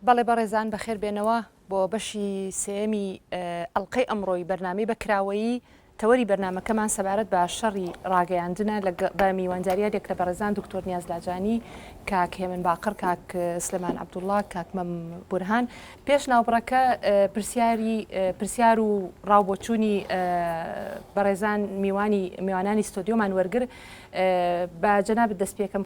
بەڵێ بەڕێزان بەخێر بێنەوە بۆ بەشی سێمی ئەڵلقەی ئەمڕۆی بەرنامەی بەکراوەیی تەوەری بەرنمەکەمان سەبارەت بە شەڕی ڕاگەیاندنە بە میوانداریە یەک لە بەڕێزان دکتۆر نیازلاجانی، کاک هێمن باقر، کاک سلێمان عەبدوڵڵا، کاک مەم بورهان. پێش ناوبڕەکە پرسیار و ڕاوبۆچوونی بەڕێزان میوانانی ستۆدیۆمان وەرگر بە جەنابەت دەست پێکەم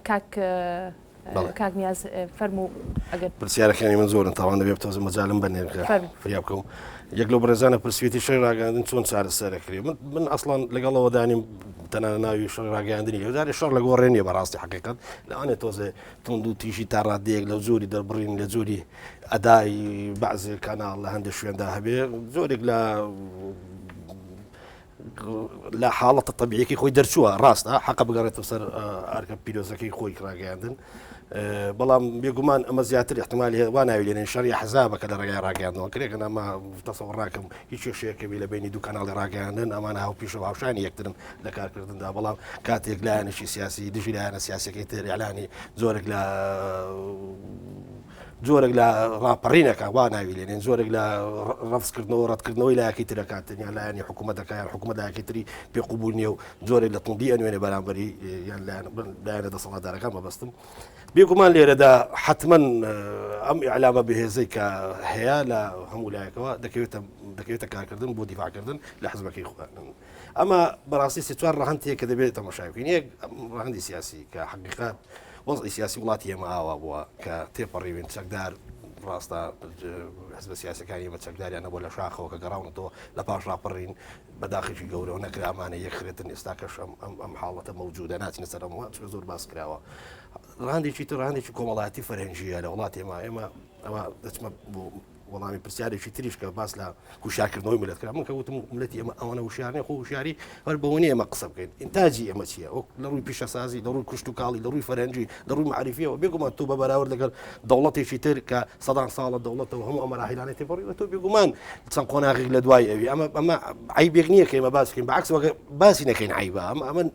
کاک نیاز فەرموو. ئەگەر پرسیارەکانی من زۆرن تاوان دەبێت تۆزە مەجالم بەنێرکە فریا بکەم. یەک لەو بەڕێزانە پرسوێتی شەڕی ڕاگەاندن چۆن چارەسەرەکرێ. من ئەسڵان لەگەڵەوە دانیم تەنانە ناوی شەڕی ڕاگەاندنی هێزاری شەڕ لە گۆڕێنیە بەڕاستی حقیقەت لەوانێت تۆزێ تند و تیژی تا ڕادەیەک لە زۆری دەربڕین لە جۆری ئەدای بەعزێ کاناڵ لە هەندێک شوێندا هەبێ زۆرێک لە حاڵەتە طبیعیەکەی خۆی دەرچووە ڕاستە حەقە بگەڕێتەوە سەر ئارکە پیرۆزەکەی خۆی ڕاگەاندن. بەڵام بێگومان ئەمە زیاتر احتمالی وا ناوی لێنێ شەڕی حەزابەکە لە ڕێگای ڕاگەاندنەوە کرێکن ئەمە تەسەوڕ ڕاکەم هیچ کێشەیەکەوی لە بینی دوو کەناڵی ڕاگەاندن ئەمانە هاوپیشە و هاوشانی یەکترن لە کارکردندا. بەڵام کاتێک لایەنشی سیاسی دژی لایەنە سیاسەکەی تر ئیعلانی زۆرێک لە ڕاپەڕینەکە وا ناوی لێنێن زۆرێک لە ڕەفزکردنەوە ڕەتکردنەوەی لایەکی ترەکاتن یان لایەنی حکوومەتەکە یان حکوومەت لایەکی تری پێقوبوو نیە و زۆرێک لە توندی ئەنوێنێ بەرامبەری یان لایەنە دەسەڵاتدارەکان مەبەستم. بێگومان لێرەدا حتمما ئەم ئیعلامە بەهێزەی کە هەیە لە هەموو لایەکەوە دەکەوێتە کارکردن بۆ دیفاعکردن لە حزبەکەی خۆیان. ئەمە بەڕاستی سێ چوار ڕەهەندێک کە دەبێت تەماشای بکەین. یەک ڕەهەندی سیاسی کە حقیقەت وەزعی سیاسی وڵاتی ئێمە ئاوا بووە کە تێپەڕیوین چەکدار ڕاستە حزب سیاسەکانی ئێمە چەکداریان نەبووە لە شاخەوە کە گەڕاونەوە لە پاش ڕاپەڕین بەداخلی گەورەوە نەکرا ئەمانە یەکخرێتن ئێستاکەش ئەم حاڵەتە مەوجودە ناچینە سەرەوە زۆر باس کراوە. ڕاندێکی تر ڕاندێکی کۆمەڵایەتی فەرهەنگیە لە وڵاتی ئێمە ئەمە دەچمە بۆ وەڵامی پرسیارێکی تریش کە باس لە هوشارکردنەوەی ملەتکرا. من کەوتم ملەتی ئێمە ئەوانە هوشیارنێ خۆ هوشیاری هەر بەوەنی ئێمە قسە بکەین. ئینتاجی ئێمە چییە؟ لە ڕووی پیشەسازی، لە ڕووی کوشت و کاڵی، لە ڕووی فەرهەنگی، لە ڕووی معرفیەوە بێگومان تۆ بە بەراورد لەگەڵ دەوڵەتێکی تر کە سەدان ساڵە دەوڵەتەوە هەموو ئەمە ڕاهیلانەی تێپەڕیوە تۆ بێگومان چەند قۆناغێک لە دوای ئەوی ئەمە عیبێک نییە کە ئێمە باس بکەین بەعکس وەگە باسی نەکەین عیبە.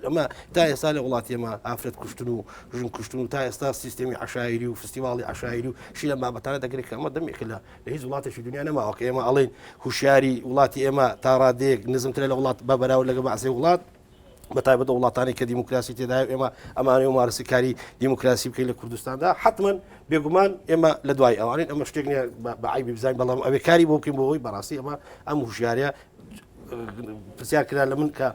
ئەمە تا ئێستا لە وڵاتی ئێمە ئافرەت کوشتن و ژن کوشتن و تا ئێستا سیستەمی عەشایری و فستیواڵی عەشایری و شی لەم بابەتانە دەگرێت کە ئەمە دەمێک لە هیچ وڵاتێکی دنیا نەماوە کە ئێمە ئەڵێن هوشیاری وڵاتی ئێمە تا ڕادەیەک نزمترە لە وڵات بە بەراورد لەگە بەعزێ وڵات بەتایبەت وڵاتانی کە دیموکراسی تێدایە ئێمە ئەمانەی و مارسیکاری دیموکراسی بکەین لە کوردستاندا حتمما بێگومان ئێمە لە دوای ئەوانین ئەمە شتێک نیە بە عیبی بزانین. بەڵام ئەوێ کاری بۆ بکەین بۆەوەی بەڕاستی ئەم هوشیاریە پرسیار کرا لە من کە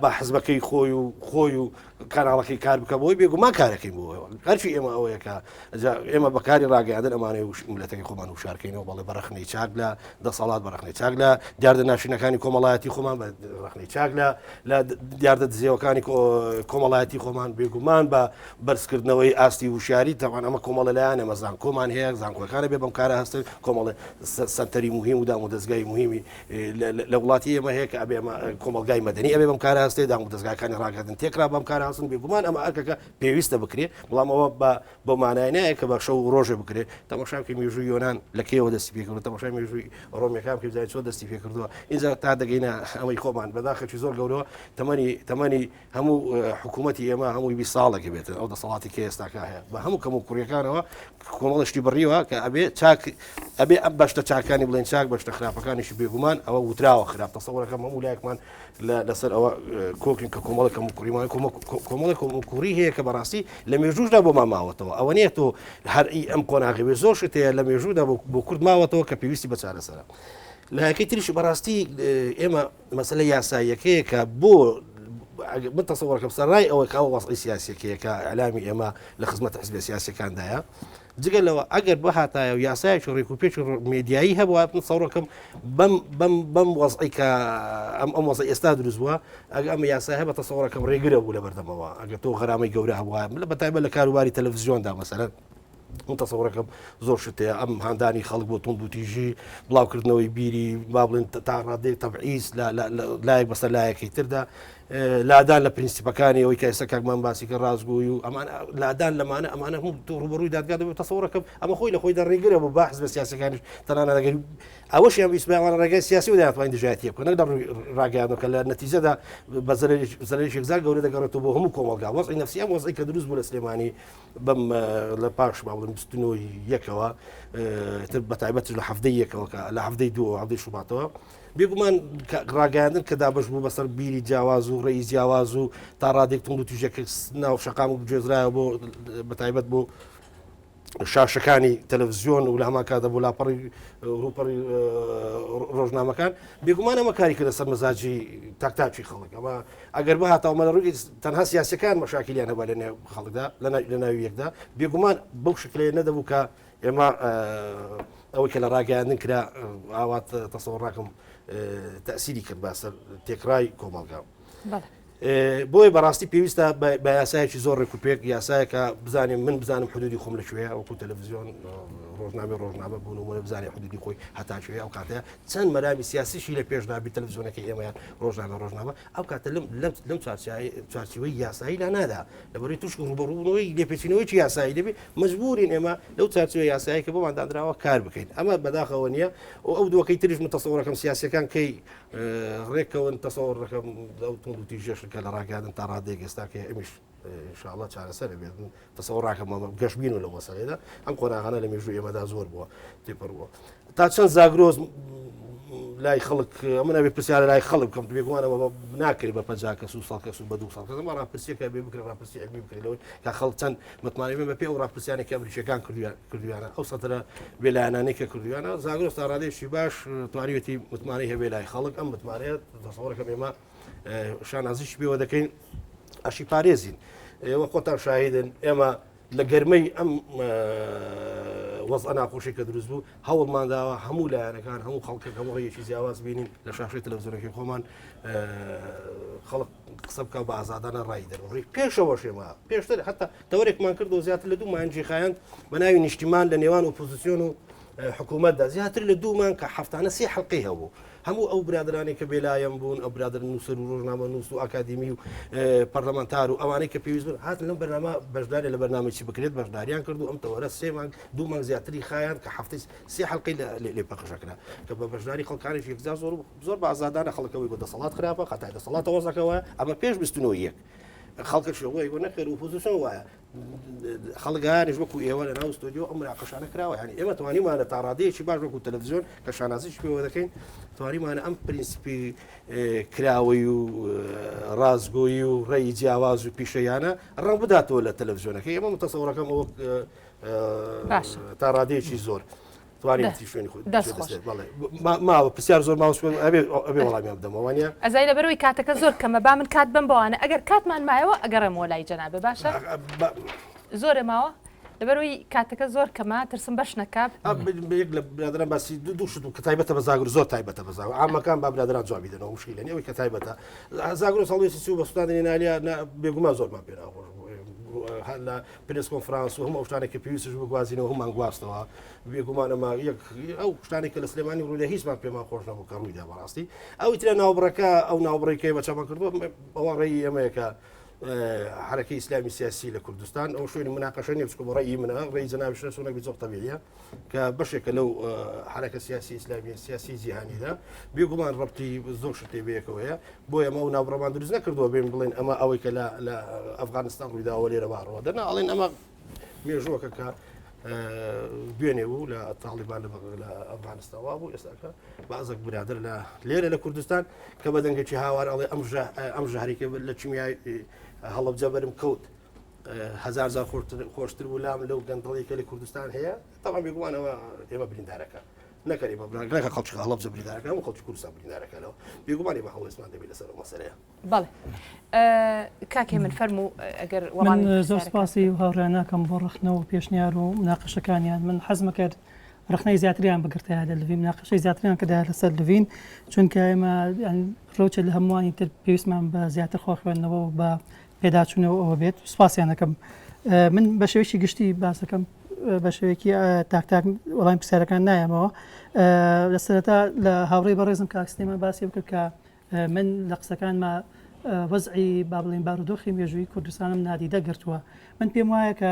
بە حزبەکەی خۆی و کاناڵەکەی کار بکە بۆی بێگومان کارەکەین بۆەوە هەرچی ئێمە ئەوەیە کە ئێمە بەکاری ڕاگەیاندن ئەمانەی ملەتەکەی خۆمان وشارکەینەوە بەڵێ بەرەخنەی چاک لە دەسەڵات بەرەخنەی چاک لە دیاردەناشینەکانی کۆمەڵایەتی خۆمان بە ڕەخنەی چاک لە دیاردە دزیەوەکانی کۆمەڵایەتی خۆمان بێگومان بە بەرزکردنەوەی ئاستی وشاری تاوان ئەمە کۆمەڵە لایەنە مەزان کۆمان هەیە زانکۆەکانە بێ بەم کارە هەستن کۆمەڵە سەنتەری مهم و دام و دەستگای مهمی لە وڵاتی ئێمە هەیە کە ئەبێ کۆمەلگای مەدەنی ئەبێ بەم کارە هەستێ دام و دەستگاکانی ڕاگەاندن تێکرا بەم کارە هەستن بێگومان ئەمە ئەرکەکە پێویستە بکرێ. بەڵام ئەوە بۆ مانای نایە کە بە شەو ڕۆژێ بکرێت. تەماشاکە مێژووی یۆنان لە کێوە دەستی پێکردو تەماشای مێژووی ڕۆمیەکان کە بزانین چۆن دەستی پێکردووە. ئینجا تا دەگەینە ئەمەی خۆمان بەداخەکی زۆر گەورەوە تەمەنی هەموو حکوومەتی ئێمە هەمووی 20 ساڵێکی بێتن ئەو دەسەڵاتی کە ئێستاکە هەیە بە هەموو کەم و کوڕیەکانەوە کۆمەڵشتی بڕیوە کە ئەبێ ئەم بەشتە چاکانی بڵێن چاک بەشتە خراپەکانیشی بێگومان ئەوە وتراوە خراپ تەسەوڕەکەم هەموو لایەکمان لەسەر ئەوە کۆکین کە کۆمەڵێکم کوڕیمان کۆمەڵێک کوڕی هەیە کە بەڕاستی لە مێژووشدا بۆ ماوەتەوە ئەوە نیە تۆ هەرئی ئەم قۆناغی زۆر شت هەیە لە مێژوودا بۆ کورد ماوەتەوە کە پێویستی بە چارەسەرە. لە یەکەی تریش بەڕاستی ئێمە مەسەلە یاساییەکەیە کە بۆ من تەسەوڕەکەم سەرڕای ئەوەی کاوە وەزعی سیاسیەکەیە کە ئەلامی ئێمە لە خزمەت حزب سیاسیەکاندایە جگەل لەوە ئەگەر بەهاتایە و یاسایەکی ڕێک و پێچ مێدیایی هەبووە من سەوڕەکەم بەم وەزعی کە ئەم وەزعی ئێستا دروست بووە ئەگە ئەم یاسای هەبە تەسەوڕەکەم ڕێگرە بوو لە بەردەمەوە ئەگەر تۆ غەرامەی گەورە هەبووە لە بەتایبەت لە کاروباری تەلەڤیزیۆندا مەسەلەن من تەسەوڕەکەم زۆر شتەیە ئەم هاندانی خەڵک بۆ تند و تیژی بڵاوکردنەوەی بیری با بڵێن تا ڕادەیەک تەبعیز لایەک بەسەر لایەکی تردا لادان لە پرینسیپەکانی ئەوەی کە ئێستا کاکمان باسی کە ڕازگووی و ئەمان لادان لەمانە ئەمانە هەموو ڕوبەڕووی دادگا دەبێت تەسەوڕەکەم ئەمە خۆی لە خۆی دەڕێگرە بۆ بەحث بە سیاسەکانیش تەنانە دەگەن ئەوەشیان ئیسماعیل ڕێگای سیاسی و دەیانتوانین دژایەتی بکەن نەک ڕاگەیانەوە کە لە نەتیجەدا بە زەرێکی زار گەورە دەگەڕێتەوە بۆ هەموو کۆمەلگا وەزعی نەفسی ئەم وەزعی کە دروست بوو لە سلێمانی بەم لە پاش باڵم بستنەوەی یەکەوە بە تایبەتش لە هەفتەی یەکەوە کە لە هەفتەی دووە هەفتەی شوباتەوە بێگومان ڕاگەاندن کە دابش بوو بەسەر بیری جیاواز و ڕێی جیاواز و تا ڕادێک تونند و توژێک ناو شەقام و بجێزرایە بۆ بە تایبەت بۆ شاشەکانی تەلەڤزیۆن و لە هەمان کاتە بۆ لاپەڕی ڕووپەڕی ڕۆژنامەکان بێگومان ئەمە کاری کە لەسەر مەزاجی تاکتاکی خەڵک ئەمە ئەگەر بە هاتاومە لە ڕووی تەنها سیاسەکان مەشاکیلیان هەبە لە نێو خەڵکدا لە ناوی یەکدا بێگومان بەو شکلەیە نەدەبوو کە ئێمە ئەوەی کە لە ڕاگەاندن کرا ئاوات تەسەوڕاکەم تەسیری کرد باسەر تێکڕای کۆمەلگا بۆی بەڕاستی پێویستە بە یاسایەکی زۆر ڕێکوپێک یاسایەکە بزانین من بزانم حدودی خۆم لەکوێیە ئەوکو تەلەڤزیۆن ڕۆژنامە بوون و منە بزانێ حدودی خۆی هەتاکوێ ئەو کاتەیە چەند مەرامی سیاسیشی لە پێشدابی تەلەڤزیۆنەکەی ئێمەیان ڕۆژنامە ئەو کاتە لەم چارچوەی یاسایی لا نادا لەبەرەوەی توش ڕوبەڕوونەوەی لێپێچینەوەی یاسایی دەبێت مەجبورین ئێمە لەو چارچوەی یاسایی کە بۆمان دانراوە کار بکەین ئەمە بەداخەوە نییە و ئەو دووەکەی تریش من تەسەوڕەکەم سیاسیەکان کەی ڕێکەوەن تەسەوڕەکەم ئەو تونند و تیژەش کە لە ڕاگەاندن تا ڕادێک ئێستا کە ئەمیش انشاءالله چارەسەر بێت تەسەوڕاکەم گەشتبین و لە مەسەلەیەدا ئەم قۆناغانە لە مێژووی ئێمەدا زۆر بووە تێپەڕبووە تا چەند زاگرۆز لای خەڵک ئەمە نەبێت پرسیارە لای خەڵک بکەم بێگومانەوە ناکرێت بە 50 کەس و 100 کەس و بە 200 کەس ئەمە ڕاپرسیەکە بێ بکرێت ڕاپرسی علمی بکرێت لەوەی کە خەڵک چەند متمانەوێت بە پێ و ڕاپرسیانێکی ئەمریکیەکان کردویانە ئەو سەترە بێلایەنانەی کە کردویانە زاگرۆز تا ڕادێکی باش توانیوێتی متمانەی هەبێ لای خەڵک ئەم متمانەیە تەسەوڕەکەم ئێمە شانازیش پێوە دەکەین ئەشی پارێزین ئێوە خۆتان شاهدن ئێمە لە گەرمەی ئەم وەزع ناخۆشی کە دروست بوو هەوڵمانداوە هەموو لایەنەکان هەموو خەڵکێک هەموو ڕێیەکی جیاواز بینین لە شاشەی تەلەڤیزیۆنەکەی خۆمان خەڵک قسە بکە بە ئازادانە ڕای دەڕۆڕی پێشەوە شێمە پێشتر حتا تەوەرێکمان کردەوە زیاتر لە 2 مانگی خایاند بە ناوی نیشتیمان لە نێوان ئۆپۆزیسیۆن و حکوومەتدا زیاتر لە 2 مانگ کە هەفتانە 3 حەڵقەی هەبوو هەموو ئەو برادرانی کە بێلایەن بوون ئەو برادر نووسەر و ڕۆژنامە نووس و ئاکادمی و پەرلەمانتار و ئەوانەی کە پێویست بن هاتن لەم بەرنامە بەشداری لە بەرنامەی بکرێت بەشداریان کرد و ئەم تەوەرە 3 مانگ 2 مانگ زیاتری خایان کە هەفتەی 3 حەڵقەی لێ پەخشەکرا کە بە بەشداری خەڵکانێکی یەکجار زۆر بە ئازادانە خەڵکەوەی بە دەسەڵات خراپە خەتای دەسەڵات وەزەکەوە ئەمە پێش بستنەوە یەک خەڵکە شێوەی بۆ نەخێر و پۆزیسیۆن وایە خەڵگانیش وەکو ئێوە لە ناو ستۆدیۆ ئەم مناقەشانە کراوە یعنی ئێمە توانیمانە تا ڕادەیەکی باش وەکو تەلەڤیزیۆن کە شانازیش پێوە دەکەین توانیمانە ئەم پرینسیپی کراوەی و ڕازگۆیی و ڕێی جیاواز و پیشەیانە ڕەنگ بداتەوە لە تەلەڤیزیۆنەکەی ئێمە متەسەوڕەکەم ئەوە تا ڕادەیەکی زۆر توانین شوێنی خۆی ماوە پرسیار زۆر ماوە ئەبێ وەڵامیان بدەمەوانە ئەزای لەبەرەوەی کاتەکە زۆر کەمە با من کات بم بەوانە ئەگەر کاتمان مایەوە ئەگەڕێمەوە لای جەنابێ باشە زۆرە ماوە لەبەرەوەی کاتەکە زۆر کەمە ترسم بەش نەکات یەک لە برادران باسی دوو شت کە تایبەتە بە زاگر زۆر تایبەتە بە زاگر ئامەکان با برادران جوابی دەنەوە مشکلە نیە ئەوەی کە تایبەتە زاگر ساڵێکی سی و بە سوودانی نالیا بێگومان زۆرمان پێ ناخۆش لە پرس کۆنفرانس و هەموو شتانێک کە پێویستش بگوازینەوە هەمومان گواستەوە بێگومانەمە ئەو شتانێک کە لە سلێمانی ڕووی لە هیچمان پێمان خۆش نەبوو کە ڕوویدا بەڕاستی ئەوی ترە ناوبڕەکە ئەو ناوبڕێکەکەی بە چامان کردووە ئەوە ڕێی ئەمەیەکە حركة إسلامي سياسي لكردستان أو شوي مناقشة يمسكوا برأيي منها رأي جناب الشيخ سونك بزوق طبيعية كبشك لو حركة سياسية إسلامية سياسي جهاني ذا بيقوم عن ربطي زوج شتي بيك ويا بويا ما هو برمان درز نكردوا بين بلين أما أويك لا أفغانستان ويدا ولي ربار ودنا علين أما ميجوك كا بينيو لا طالبان لا أفغانستان وابو يسألك بعضك برادر لا ليلة لكردستان كبدن كشي هاوار على أمجه هريك للشمياء هلا بجبر مكوت هزار زار خوشتر ولا لو قنطلي كلي كردستان هي طبعا بيقولوا أنا إما بلين داركا نكري ما بلا خلش هلا بجبر داركا مو خلش كردستان بلين داركا لو بيقولوا أنا ما هو اسمه دبي لسه مسألة بله كاكي من فرمو أجر من زوج سباسي وهورانا كم برخنا وبيشنيار ومناقشة كان يعني من حزم كاد رخنا زياتريان بقرت هذا اللي في مناقشة زياتريان كده هذا سد لفين شون كايما يعني روتش الهمواني تر بيسمع بزياتر خوخ وإنه ب بيدات شنو بيت سباسي أنا كم من بشويشي قشتي بس كم بشويكي تاك والله بسير كان نايم هو لسه لهاوري بريزم كاستيما باسي وكل من لقصة كان ما وەزعی با بڵێن بارودۆخی مێژووی کوردستانم نادیدە گرتووە من پێم وایە کە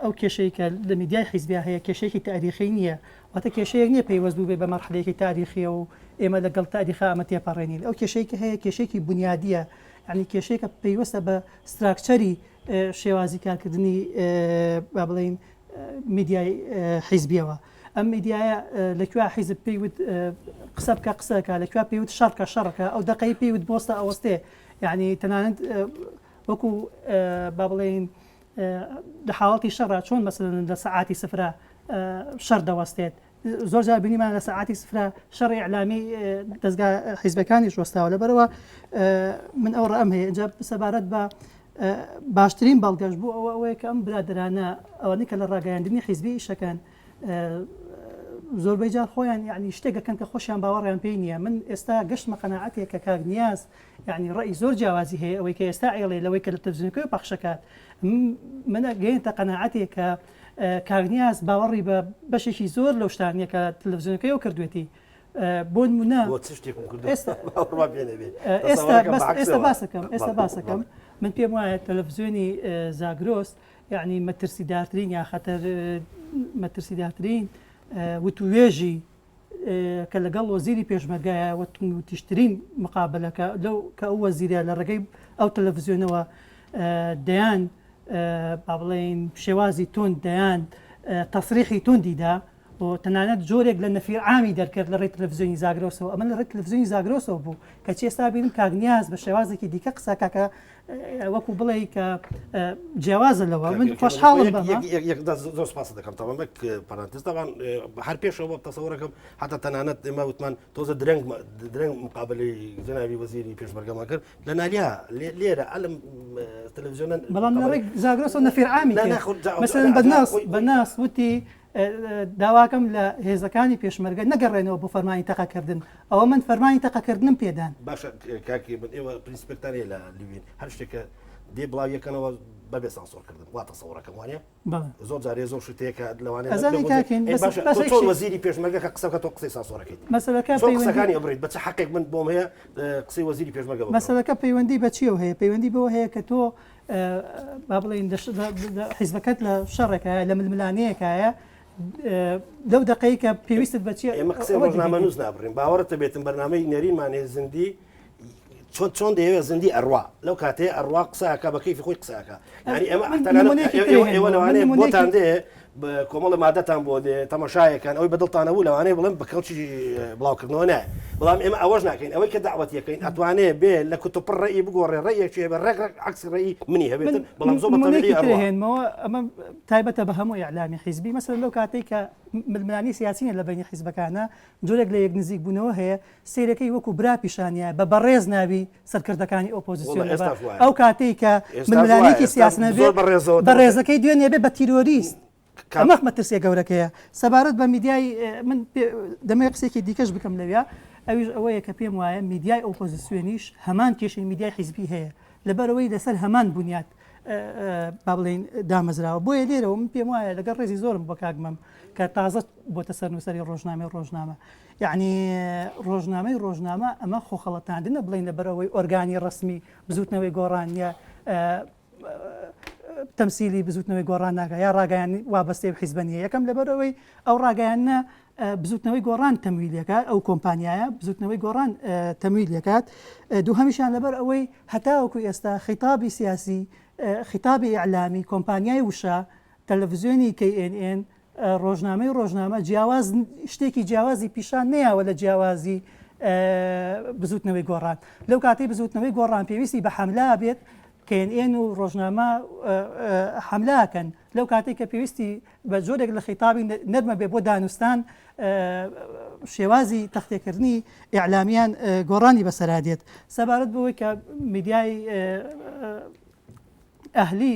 ئەو کێشەی کە لە میدیای حیزبیا هەیە کێشەیەکی تاریخی نییە واتە کێشەیەک نییە پێیوەست بوو بێ بە مەرحلەیەکی تاریخیە و ئێمە لەگەڵ تاریخا ئەمە تێپەڕێنین ئەو کێشەیەکی هەیە کێشێکی بنیادیە یعنی کێشەیەکە پێیوەستە بە ستراکچەری شێوازی کارکردنی با بڵێن میدیای حیزبیەوە ئەم میدیایە لەکوێ حیزب پێیوت قسە بکە قسەکە لەکوێ پێیوت شەڕکە شەڕەکە ئەو دقەی پێیوت بۆستە ئەوەستێ یعنی تەنانەت وەکو با بڵێن لە حاڵەتی شەڕە چۆن مەسەلەن لە سەعاتی سفرە شەڕ دەوەستێت زۆر جار بینیمان لە سەعاتی سفرە شەڕی ئیعلامی دەستگا حیزبەکانیش وەستاوە لەبەرەوە من ئەو ڕەم هەیە اینجا سەبارەت بە باشترین بەڵگەشت بوو ئەوەیە کە ئەم برادرانە ئەوەی کە لە ڕاگەیاندنی حیزبی ئیشەکان زۆربەی جار خۆیان یعنی شتێکەکەن کە خۆشیان باوەڕیان پێی نییە من ئێستا گەشتمە قەناعەتێک کە کاگنیاز یعنی ڕێی زۆر جیاوازی هەیە ئەوەی کە ئێستا ئێڵێ لەوەی کە لە تەلەڤیزیۆنەکەی پەخشەکات منە گەیەنتە قەناعەتێک کە کاگنیاز باوەڕی بە بەشێکی زۆر لەو شتانیە کە تەلەڤیزیۆنەکەی کردوێتی بۆ نمونە ئێستا باسەکەم من پێم وایە تەلەڤیزیۆنی زاگرۆس یعنی مەترسیدارترین یا خەتەر مەترسیدارترین وتوێژی کە لەگەڵ وەزیری پێشمەرگایە وتیشترین مقابلەکە لەو کە ئەو وەزیرە لە ڕێگەی ئەو تەلەڤیزیۆنەوە دەیان با بڵێن شێوازی تۆن دەیان تەسریحی توندیدا و تەنانەت جۆرێک لە نەفیر عامی دەرکرد لە ڕێی تەلەڤیزیۆنی زاگرۆسەوە ئەمە لە ڕێی تەلەڤیزیۆنی زاگرۆسەوە بوو کە چی ئێستا بینم کاگنیاز بە شێوازێکی دیکە قسەکە کە وەکو بڵێ کە جیاوازە لەوە من خۆشحاڵم زۆر سپاس دەکەم تاوان بەک پەرانتز تاوان هەر پێشەوە تەسەوەرەکەم حتا تەنانەت ئێمە وتمان تۆزە درەنگ مقابلەی جەنابی وەزیری پێشمەرگەمان کرد لە نالیا لێرە ئەلم تەلەڤیزیۆنە بەڵام لە ڕێی زاگرۆسەوە نەفیر عامی مەسەلەن بەناس وتی داواکەم لە هێزەکانی پێشمەرگە نەگەڕێنەوە بۆ فەرمانی تەقەکردن ئەوە من فەرمانی تەقەکردنم پێدان باشە کاکی من ئێوە پرینسپکتانەیە لە لیوین هەر شتێکە دێ بڵاو یەکەنەوە بەبێ سانسۆرکردن وا تەسەوڕەکەم وانە زۆر جارێ زۆر شتێکە لەوانەیە چۆن وەزیری پێشمەرگە کە قسەکە تۆ قسەی سانسۆرەکەیت قسەکانی ئەبڕیت بە چ حەقێک من بۆم هەیە قسەی وەزیری پێشمەرگە مەسەلەکە پەیوەندی بە چیەوە هەیە پەیوەندی بەوە هەیە کە تۆ با بڵێن حیزبەکەت لە شەڕێکە لە ململانەیەکایە لەو دقەی کە پێویستت بەچی ئێمە قسەی ڕۆژنامە نووس نابڕین باوەڕتە بێتم بەرنامەی نەریمانێ زندی چۆن دەیەوێت زندی ئەڕوا لەو کاتەیە ئەڕوا قسەکە بە کەیفی خۆی قسەکە ینی ئێوە لەوانەیە بۆتان دێ کۆمەڵە مادەتان بۆ دێ تەماشایەکان ئەوەی بەدڵتانە بوو لەوانەیە بڵێن بە کەڵکی بڵاوکردنەوە نایە بەڵام ئێمە ئەوەش ناکەین ئەوەی کە داوەتیەکەین ئەتوانێت بێ لە کوتوپڕ ڕێی بگۆڕێ ڕێیەکێ بە ڕێک عکس ڕێی منی هەبێت بەڵام زۆر هێنمەوە ئەمە تایبەتە بە هەموو ئیعلامی حیزبی مەسەلەن لەو کاتێک کە ململانی سیاسیە لە بینی حیزبەکانە جۆرێک لە یەک نزیک بوونەوە هەیە سیرەکەی وەکو برا پیشانیە بە بەڕێز ناوی سەرکردەکانی ئۆپۆزیسیۆن ئەو کاتێک کە ململانێکی سیاسنە بەڕێزەکەی دوێنێ بێ بە تیرۆریست ئەمە مەترسیە گەورەکەیە سەبارەت بە میدیای من دەمەوێت قسێکی دیکەش بکەم لەوێ ئەویش ئەوەیە کە پێم وایە میدیای ئۆپۆزیسیۆنیش هەمان کێشەی میدیای حیزبی هەیە لەبەرەوەی لەسەر هەمان بنیاد با بڵێن دامەزراوە بۆیە لێرەوە من پێم وایە لەگەڵ ڕێزی زۆرم بۆ کاگمەم کە تازە بۆتە سەرنووسەری ڕۆژنامە یعنی ڕۆژنامە ئەمە خۆخەڵەتاندنە بڵێن لەبەرەوەی ئۆرگانی ڕسمی بزوتنەوەی گۆڕان یا تەمسیلی بزوتنەوەی گۆڕان ناکە یا ڕاگەیان وابەستەی حیزبەنیە یەکەم لەبەرەوەی ئەو ڕاگەیانە بزوتنەوەی گۆڕان تەمویلەکات ئەو کۆمپانیایە بزوتنەوەی گۆڕان تەمویلەکات دوو هەمیشان لەبەر ئەوەی هەتاوەکو ئێستا خیتابی سیاسی خیتابی ئیعلامی کۆمپانیای وشە تەلەڤیزیۆنی KNN ڕۆژنامە جیاواز شتێکی جیاوازی پیشان نەیاوە لە جیاوازی بزوتنەوەی گۆڕان لەو کاتەی بزوتنەوەی گۆڕان پێویستی بە حەملا بێت KNN و ڕۆژنامە حەملاکەن لەو کاتێک کە پێویستی بە جۆرێک لە خیتابی نەرمە بێ بۆ دانوستان شێوازی تەختێکردنی ئیعلامیان گۆڕانی بەسەرادێت سەبارەت بەوەی کە میدیای ئەهلی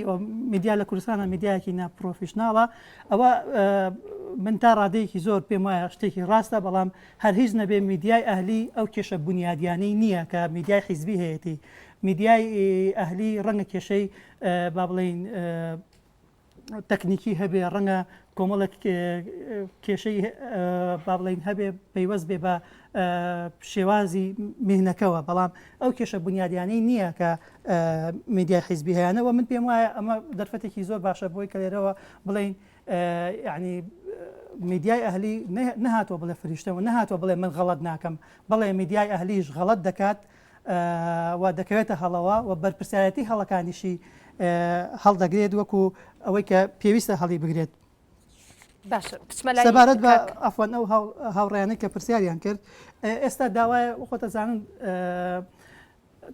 میدیا لە کوردستانە میدیایەکی ناپرۆفیشناڵە ئەوە من تا ڕادەیەکی زۆر پێم وایە شتێکی ڕاستە بەڵام هەر هیچ نەبێ میدیای ئەهلی ئەو کێشە بنیادیانەی نییە کە میدیای حیزبی هەیەی میدیای ئەهلی ڕەنگە کێشەی با بڵێن تەکنیکی هەبێ ڕەنگە کۆمەڵک کێشەی با بڵین هەبێ پەیوەست بێ بە شێوازی مهنەکەەوە بەڵام ئەو کێشە بنیادیانەی نییە کە میدیای حیزبی هەیەەوە من پێم وایە ئەمە دەرفەتێکی زۆر باشە بۆی کە لێرەوە بڵین یعنی میدیای ئەهلی نهاتوە بڵێ فریشتەوە نهاتوە بڵێ من غەڵەت ناکەم بڵێ میدیای ئەهلیش غەڵەت دەکات و دەکەوێتە هەڵەوە و بەرپرسایەتی هەڵەکانیشی هەڵدەگرێت وەکو ئەوەی کە پێویستە هەڵی بگرێت. سەبارەت بە ئەفوان ئەو هاوڕێیانەی کە پرسیاریان کرد ئێستا داوایە خۆتەزانن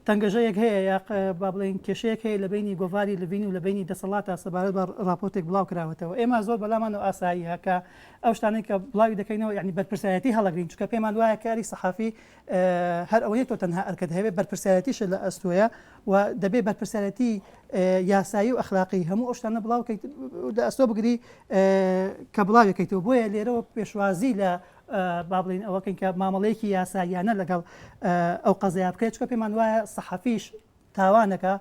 تەنگەژەیەک هەیە یا با بڵێن کێشەیەک هەیە لە بینی گۆڤاری لڤین و لە بینی دەسەڵاتە سەبارەت بە راپۆرتێک بڵاو کراوەتەوە ئێمە زۆر بەلامان و ئاساییە کە ئەو شتانەی کە بڵاوی دەکەینەوە یعنی بەرپرسایەتی هەڵەگرین چونکە پێمان وایە کاری سەحافی هەر ئەوەیە تۆ تەنها ئەرکەت هەبێت بەرپرسایەتیشە لە ئەستۆیە و دەبێت بەرپرسایەتی یاسایی و ئەخلاقی هەموو ئەو شتانە بڵاو لە ئەستۆ بگری کە بڵاوەکەیتەوە بۆیە لێرەوە پێشوازی لە با بڵین ئەوەکەین کە مامەڵەیەکی یاساییانە لەگەڵ ئەو قەزەیە بکرێت چکە پێمان وایە سەحافیش تاوانەکە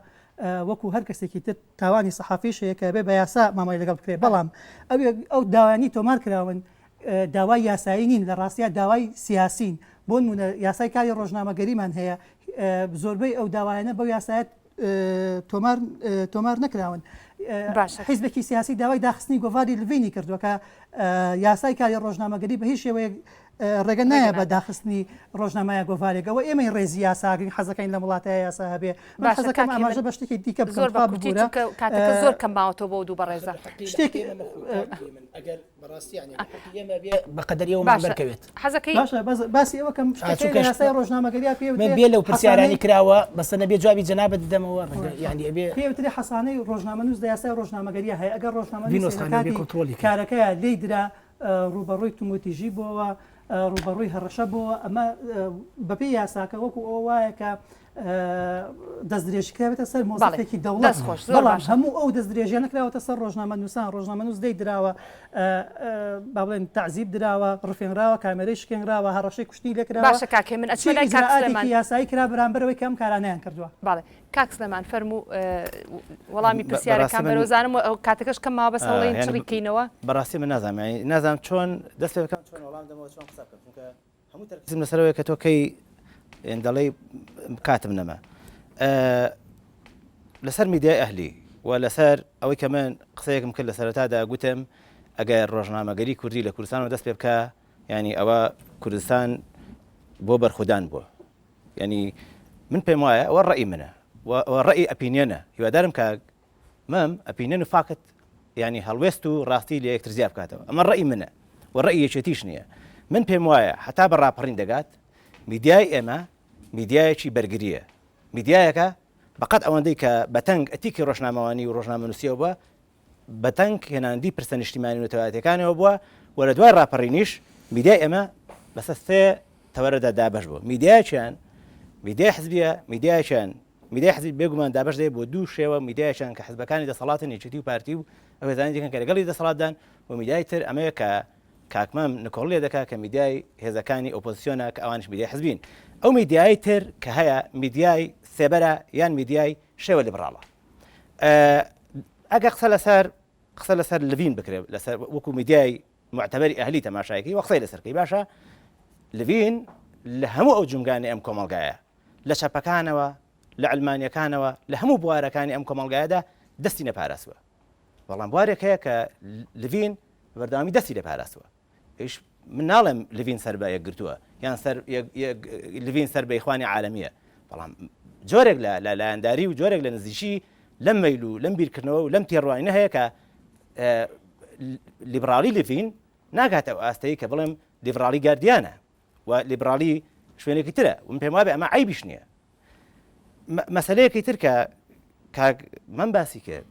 وەکو هەر کەسێکی تر تاوانی سەحافیش هەیە کە بێ بە یاسا مامەڵی لەگەڵ بکرێت بەڵام ئەو داوانی تۆمار کراون داوای یاسایی نین لە ڕاستیە داوای سیاسین بۆ نمونە یاسای کاری ڕۆژنامەگەریمان هەیە زۆربەی ئەو داوایانە بەو یاسایەت تۆمار نەکراون. حیزبێکی سیاسی داوای داخستنی گۆڤاری لڤینی کردووە کە یاسای کاری ڕۆژنامەگەری بە هیچ شێوەیە ڕێگە نایە بە داخستنی ڕۆژنامایە گۆڤارێکەوە ئێمەی ڕێزی یاساگرین حەزەکەین لە وڵاتەیە یاسا هەبێ حەزەکەم ئاماژە بە شتێکی دیکە بکەم کاتەکە زۆر کەم ماوەتەوە بۆ دوو بەڕێزە شتێکی ئەگەر بەڕاستی ئێمە بەقەدەریەوەمان بەرکەوێت حەزەکەی باسی ئەوە کەم یاسای ڕۆژنامەگەریا پێ من بێ لەو پرسیارانی کراوە بەسە نەبێ جوابی جەنابەت دەمەوە یعنی ئەبێ پێوتری حەسانەی ڕۆژنامەنووس لە یاسای ڕۆژنامەگەریە هەیە ئەگەر ڕۆژنامەنووس کارەکەیە لێی درا ڕوبەڕووی تومۆتیژی بۆەوە ڕوبەڕووی هەڕەشە بۆەوە ئەمە بەپێ یاساکە وەکو ئەوە وایە کە دەستدرێژکراوێتە سەر مۆزەفێکی دەوڵەت بەڵام هەموو ئەو دەستدرێژیان نکراوەتە سەر ڕۆژنامەنووسان ڕۆژنامەنووس دەی دراوە با بڵێن تعزیب دراوە ڕفێنراوە کامێرەی شکێنراوە هەڕەشەی کوشتنی لێکراوە باشە کاکێ من ئەچێلای کاک سلێمان یاسایی کرا بەرامبەرەوەی کەم کارانیان کردووە. باڵێ کاک سلێمان فەرموو وەڵامی پرسیارەکان بەرەوزانم کاتەکەش کەم ماوە بەس هەڵەیەن چڕیکەینەوە بەڕاستی من نازانم چۆن دەست پێ بکەم چۆن وەڵام دەمەوە چۆن قسە بکەم چونکە هەموو تەرکیزم لەسەرەوەی کە تۆ کەی دەڵێ کاتم نەما لەسەر میدیای ئەهلی و لەسەر ئەوەی کە من قسەیەکم کرد لە سەرەتادا گوتم ئەگەر ڕۆژنامەگەری کوردی لە کوردستانەوە دەست پێ بکە ینی ئەوە کوردستان بۆ بەرخودان بووە ینی من پێم وایە ئەوە ڕێی منە ڕێی ئەپینیەنە هیوادارم کە مەم ئەپینیەن و فاکت ینی هەڵوێست و ڕاستی لە یەکتر زیاد بکاتەوە ئەمە ڕێی منە و ڕێی یەکێتیش نییە من پێم وایە حتا بە ڕاپەڕین دەگات میدیای ئێمە میدیایەکی بەرگریە میدیایەکە بەقەت ئەوەندەی کە بەتەنگ ئەتیکی ڕۆژنامەوانی و ڕۆژنامەنووسیەوە بووە بەتەنگ هێناندی پرسە نیشتیمانی و نەتەوایەتەکانەوە بووە و لە دوای ڕاپەڕینیش میدیای ئێمە بەسەر سێ تەوەرەدا دابەش بووە میدیایەکیان میدیای حزبیە میدیایەکیان میدیای حزبی بێگومان دابەش دەیە بۆ دوو شێوە میدیایەکیان کە حزبەکانی دەسەڵاتن یەکێتی و پارتی و ئەو هێزانی دیکەن کە لەگەڵی دەسەڵاتدان و میدیای تر ئەمەیە کە کاکمەم نکۆڵ لێ دەکات کە میدیای هێزەکانی ئۆپۆزیسیۆنە کە ئەوانش میدیای حزبین ئەو میدیای تر کە هەیە میدیای سێبەرە یان میدیای شێوە لیبراڵە ئەگە قسە لەسەر لڤین بکرێت لەسەر وەکو میدیای معتەبەری ئەهلی تەماشایەکی وە قسەی لەسەرکەی باشە لڤین لە هەموو ئەو جومگانی ئەم کۆمەڵگایە لە چەپەکانەوە لە ئەلمانیەکانەوە لە هەموو بوارەکانی ئەم کۆمەڵگایەدا دەستی نەپاراستووە بەڵام بوارێک هەیە کە لڤین بەردەوامی دەستی لەپاراستووە من ناڵێم لڤین سەر بە یەکگرتووە یان لڤین سەر بە ئیخوانی عالەمیە بەڵام جۆرێک لە لایەنداری و جۆرێک لە نزیشی لەم مەیل و لەم بیرکردنەوە و لەم تێڕوانینە هەیە کە لیبرالی لڤین ناگاتە ئەو ئاستەیە کە بڵێم لیبرالی گاردیانە و لیبرالی شوێنێکی ترە و من پێم وابێ ئەمە عیبیش نییە مەسەلەیەکی تر کە من باسی کرد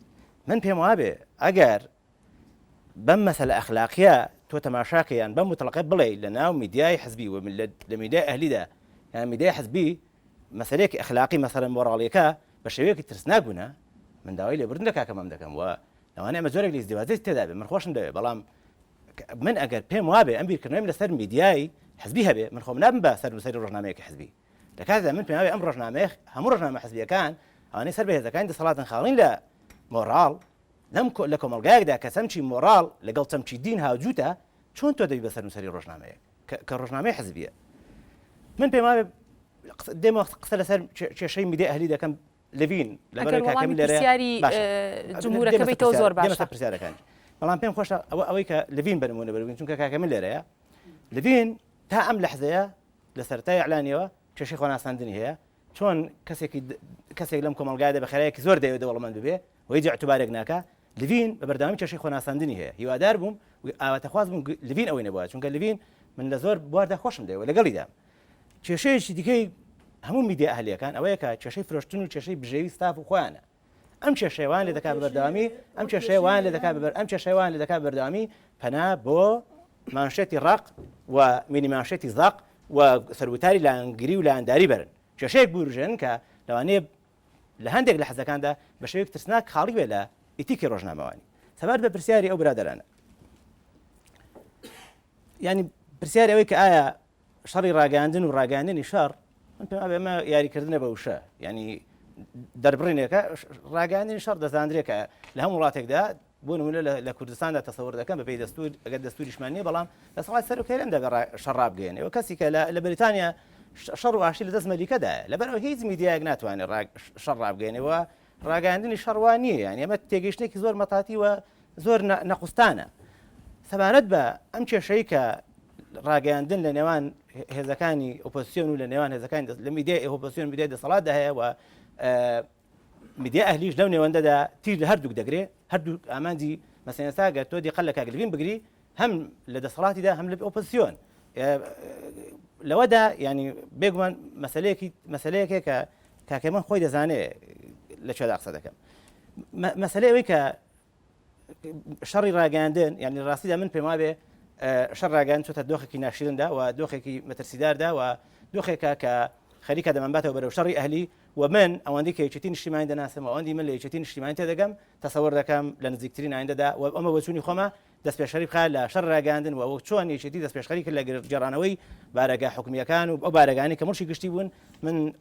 من پێم وابێ ئەگەر بەم مەسەلە ئەخلاقیە تۆ تەماشاکەیان بەم متڵەقە بڵێ لە ناو میدیای حزبی و لە میدیای ئەهلیدا یان میدیای حزبی مەسەلەیەکی ئەخلاقی مەسەلەن مۆڕاڵیەکە بە شێوەیەکی ترسناکبوونە من داوای لێبوردن دەکا کە مەم دەکەم و لەوانەیە ئەمە جۆرێک لە ئیزدیواجێت تێدا بێ من خۆشم دەوێت بەڵام من ئەگەر پێم وابێ ئەم بیرکردنەوەیم لەسەر میدیای حزبی هەبێ من خۆم نابم بە سەرنووسەری ڕۆژنامەیەکی حزبی لە کاتێکدا من پێم وابێ ئەم ڕۆژنامەیە هەموو ڕۆژنامە حزبیەکان ئەوانەی سەر بە هێزەکانی دەسەڵاتن خاڵین لە مۆڕاڵ لە کۆمەڵگایەکدا کە سەمچی مۆراڵ لەگەڵ چەمچی دین هاوجوتە چۆن تۆ دەبی بەسەر نووسری ڕۆژنامەیە کە ڕۆژنامەی حزبیە من پێم وایە دێمە قسە لەسەر کێشەی میدیای ئەهلی دەکەم لەڤین لەبەر کاکەمی لێرە پرسیاری جمهورەکە بێتەوە زۆر باشە پرسیارەکان بەڵام پێم خۆشە ئەوەی کە لەڤین بنمونە بەربین چونکە کاکەمی لێرەیە لەڤین تا ئەم لەحزەیە لە سەرەتای ئەعلانیەوە کێشەی خۆناساندنی هەیە چۆن کەسێک لەم کۆمەڵگایدا بە خێرایەکی زۆر دەوێت دەوڵەمەند ببێ و هیچ اعتبارێک ناکە لەڤین بە بەردەوامی کێشەی خۆناساندنی هەیە هیوادار بووم ئاواتەخواز بووم لەڤین ئەوەی نەبووە چونکە لەڤین من لە زۆر بواردا خۆشم دەوێت لەگەڵیدا کێشەیەکی دیکەی هەموو میدیا ئەهلیەکان ئەوەیە کە کێشەی فرۆشتن و کێشەی بژێوی ستاف و خۆیانە ئەم کێشەیەوان لێ دەکات بەردەوامی ئەم کێشەیەوان لێ دەکات بەردەوامی پەنا بۆ مانشێتی ڕق و مینی مانشێتی زاق و سەربوتاری لاانگری و لاانداری بەرن کێشەیەک بورژن کە لەوانەیە لە هەندێک لە حەزەکاندا بە شێوەیەک ترسناک خاڵی بێ لە ئیتیکی ڕۆژنامەوانی سەبارەت بە پرسیاری ئەو برادەرانە ینی پرسیاری ئەوەی کە ئایا شەڕی ڕاگەاندن و ڕاگەاندنی شەڕ ئەمە یاریکردنە بە وشە ینی دەربڕینێکە ڕاگەاندنی شەڕ دەزاندرێکە لە هەموو وڵاتێکدا بۆ نمونە لە کوردستاندا تەسەوڕ دەکەم بەپێی دەستور ئەگەر دەستوریشمان نییە بەڵام لە سەڵات سەرۆکەیان دەبێ شەڕ ڕابگەێنەوە کەسی کە لە بەریتانیا شەڕ و ئاشتی لە دەست مەلیکەدایە لەبەرەوە هیچ میدیایەک ناتوانێت شەڕ ڕابگەێنەوە ڕاگەاندنی شەڕوان نییە یعنی ئەمە تێگەیشتێکی زۆر مەتاتی وە زۆر نەقوستانە سەبارەت بە ئەم کێشەی کە ڕاگەاندن لە نێوان هێزەکانی ئۆپۆزیسیۆن و لە نێوان هێزەکانی لە میدیای ئۆپۆزیسیۆن میدیای دەسەڵاتدا هەیە و میدیا ئەهلیش لەو نێوەندەدا تیر لە هەردووک دەگرێت هەردوو ئامانجی مەسەلەنسا گەر تۆ دیقەت لە کاگلڤین بگری هەم لە دەسەڵاتیدا هەم لە ئۆپۆزیسیۆن لەوەدا ینی بێگومان مەسەلەیەکێک کە کاکەمان خۆی دەزانێت لە کوێدا قسە دەکەم مەسەلەی ئەوەی کە شەڕی ڕاگەاندن ینی ڕاستیدا من پێم وابێ شەڕ ڕاگەاندن چۆتە دۆخێکی ناشریندا و دۆخێکی مەترسیداردا و دۆخێکە کە خەریکە دەمەباتەوە بەرەو شەڕی ئەهلی و من ئەوەندی کە یەکێتی نیشتیمانی دەناسم ئەوەندی من لە یەکێتی نیشتیمانی تێدەگەم تەسەوەر دەکەم لە نزیکترین ئایندەدا و ئەمە بۆچوونی خۆمە دەست پێشەری بخات لە شەڕ ڕاگەاندن و چۆن یەکێتی دەست پێشخەری کرد لە گێڕانەوەی بارەگا حکومیەکان و ئەو بارەگانی کە مرشی گشتی بوون من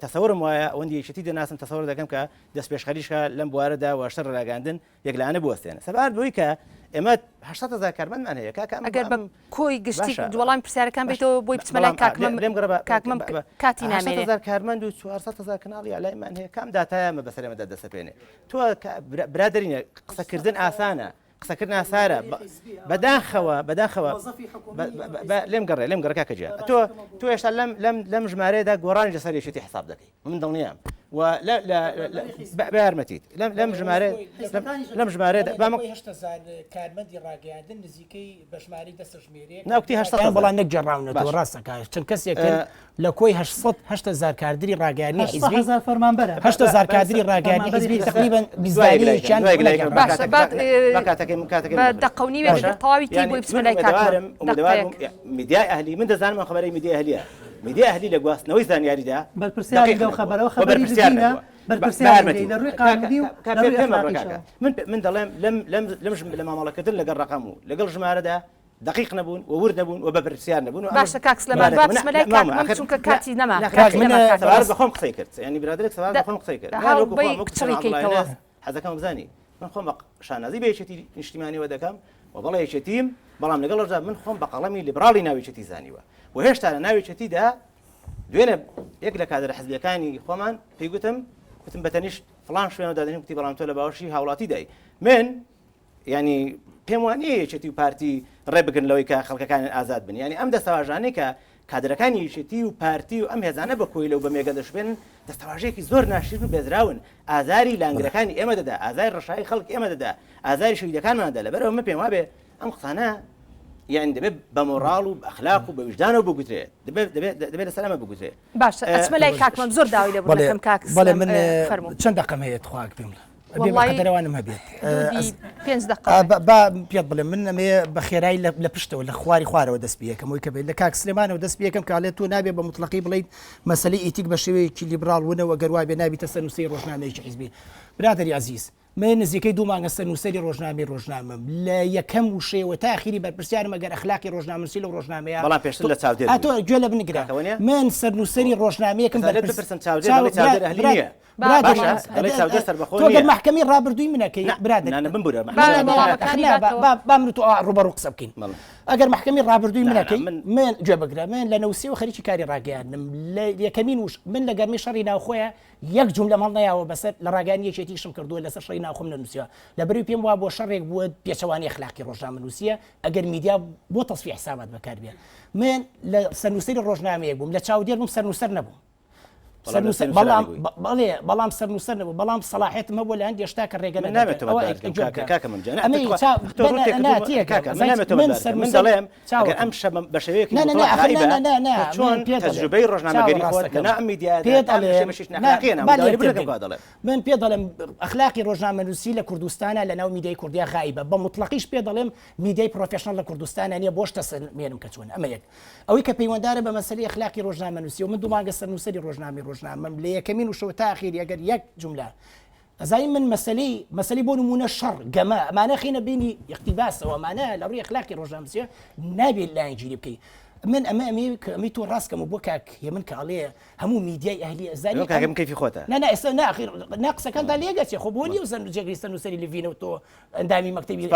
تەسەورم وایە ئەوەندی یەکێتی دەناسم تەسەوەر دەکەم کە دەست پێشخەریشە لەم بوارەدا و شەڕ ڕاگەاندن یەکلانە بوەستێنە سەبارەت بۆی کە ئێمە 800,000 کارمەندمان هەیە ئەگەر بە کۆی گشتی وەڵامی پرسیارەکان بێتەوە بۆی بچمەلای کاکمەم کاتی نامێنێت کارمەند و 400,000 کەناڵی ئالایمان هەیە کام داتایە بەسەر ئێمەدا دەسەپێنێ تۆ برادرینە قسەکردن ئاسانە قسەکردن ئاسارە بەداخەوە لێم گەڕێ کاکەجیا تۆ هێشتا لەم ژمارەیەدا گۆڕانی لەسەر یەکێتی حساب دەکەی من دڵنیام و بەیارمەتیت لەم ژمارەیەدا کارمەندی ڕاگەاندن نزیکەی بەشماری دەستە ژمێرێک ناوتی بەڵام نەک جێڕاونەوە ڕاستەکە چەند کەسێکن لە کۆی 800,000 کاردری ڕاگەاندنی حیزبی 800,000 کاردری ڕاگەاندنی حیزبی تقریبا 20 دقەونی تەواوی تی بۆی بچمەلای کاکمەم میدیای ئەهلی من دەزانم خبرەی میدیای ئەهلیە میدیای ئەهلی لە گواستنەوەی زانیاریدا بەرپرسیاری لەو خەبەرەوە خەبەری دزینە بەرپرسیاری لە ڕووی قانونی و من دەڵێم لە مامەڵەکردن لەگەڵ ڕقم و لەگەڵ ژمارەدا دقیق نەبوون و ورد نەبوون و بەپرسیار نەبوون باشە کاکس لەمان با بچمەلای کاکمەم چونکە کاتی نەما سەوار بەخۆم قسەی کرد ینی برادرێک سەوار بەخۆم قسەی کرد کچڕیکەیتەوە حەزەکەم بزانی من خۆم بە شانازی بە یەکێتی نیشتیمانیەوە دەکەم و بەڵێ یەکێتیم بەڵام لەگەڵ من خۆم بە قەڵەمی لیبراڵی ناویچەتی زانیوە و هێشتا لە ناویچەتیدا دوێنێ یەک لە کادر حزبیەکانی خۆمان پێی گوتم بەتەنیشت فڵان شوێنەوە دادنیم کوتی بەڵام تۆ لە باوەشی هاوڵاتی دای من ینی پێم وانە یەکێتی و پارتی ڕێبگرن لەوەی کە خەڵکەکان ئازاد بن ینی ئەم دەستەواژانەی کە کادرەکانی یەکێتی و پارتی و ئەم هێزانە بە کۆی لەو بە مێگە دەشبێن دەستەواژەیەکی زۆر ناشرین و بێزراون ئازاری لانگرەکانی ئێمە دەدا ئازاری ڕەشایی خەڵک ئێمە دەدا ئازاری شەهیدەکانماندا لەبەرەوە من پێم وابێ ئەم قسانە یعنی دەبێت بە مۆڕاڵ و ئەخلاق و بە وجدانەوە بگوترێت دەبێت لە سەلامە بگوترێت باشە ئەچمە لای کاکمەم زۆر داوای لە بڵێم کاکس بەڵێ من چەند دەقەم هەیە تخواک پێم قەدەرەوانم هەبێت 5 پێت بڵێ من ئەمێ بە خێرایی لە پشتەوە لە خواری خوارەوە دەست پێکەم وی کە بێت لە کاک سلێمانەوە دەست پێکەم کاڵێت تو نابێت بە مطلقی بڵیت مەسەلەی ئیتیک بە شێوەیەکی لیبراڵ بوونەوە گەروای بێ نابی تەسەنووسی ڕۆژنامەیەکی حیزبی برادەری عەزیز من نزیکەی دوو مانگە سەرنووسەری ڕۆژنامەم لە یەکەم وشەیەوە تا ئاخری بەرپرسیارم ئەگەر ئەخلاقی ڕۆژنامەنووسی لە ڕۆژنامەیە بەڵام پێشتر لە چاودێر تۆ گوێ لە بنگرە من سەرنووسەریی ڕۆژنامەیەکم بەرپرسیار محکەمی ڕابردووی منەکەی بام تۆ ڕوبەڕوو قسە بکەین ئەگەر محکەمی ڕابردووی منەکەی من گوێ بگرە من لە نەوسیەوە خەریکی کاری ڕاگەیاندم لە یەکەمین وش من لە گەرمی شەڕی ناوخۆیە یەک جملە مەڵ نەیاوە بەسەر لە ڕاگەیانیەکێتیشم کردووە لەسەر شەڕی ناوخۆم نەنووسیوە لەبەری پێم وا بۆ شەڕێک بووە پێچەوانی اخلاقی ڕۆژنامەنووسیە ئەگەر میدیا بۆ تەسفیح حسابات بەکاربێت من لە سەرنووسەری ڕۆژنامەیەک بووم لە چاودێر بووم سەرنووسەر نەبووم بەڵام سەرنووسەر نەبوو بەڵام سەلاحێتم هەبوو لە هەندێک شتا کە ڕێگە ئەم شەم بە شێوەیەکی چۆن تەجروبەی ڕۆژنامەگەری من پێ دەڵێم ئەخلاقی ڕۆژنامەنووسی لە کوردستانە لە ناو میدیای کوردیا غایبە بە مطلقیش پێ دەڵێم میدیای پرۆفێشنەڵ لە کوردستانە نییە بۆ شتە سەرمێنم کە چۆن ئەمە یەک ئەوەی کە پەیوەنددارە بە مەسەلەی ئەخلاقی ڕۆژنامەنووسی و من دوو مانگە سەرنووسەری ڕۆژنامەم لە یەکەمین وشەوە تا ئاخیری ئەگەر یەک جملە ئەزای من مەسەلەی بۆ نمونە شەڕ گەمە ئەمانە خینە بینی اقتیباسەوە ئەمانە لە ڕووی ئەخلاقی ڕۆژنامەنووسیە نابێت لایەن گیری بکەی من ئەمەی تۆ ڕاستکەم و بۆ کاک من کاڵێ هەموو میدیای ئەهلی ئەزانی کاکەم کەیفی خۆتە ناقسەکاندا لێگەچێ خۆ بۆ نیە زەن جێگەی سەرنووسەری لڤینە و تۆ ئەندامی مەکتەبی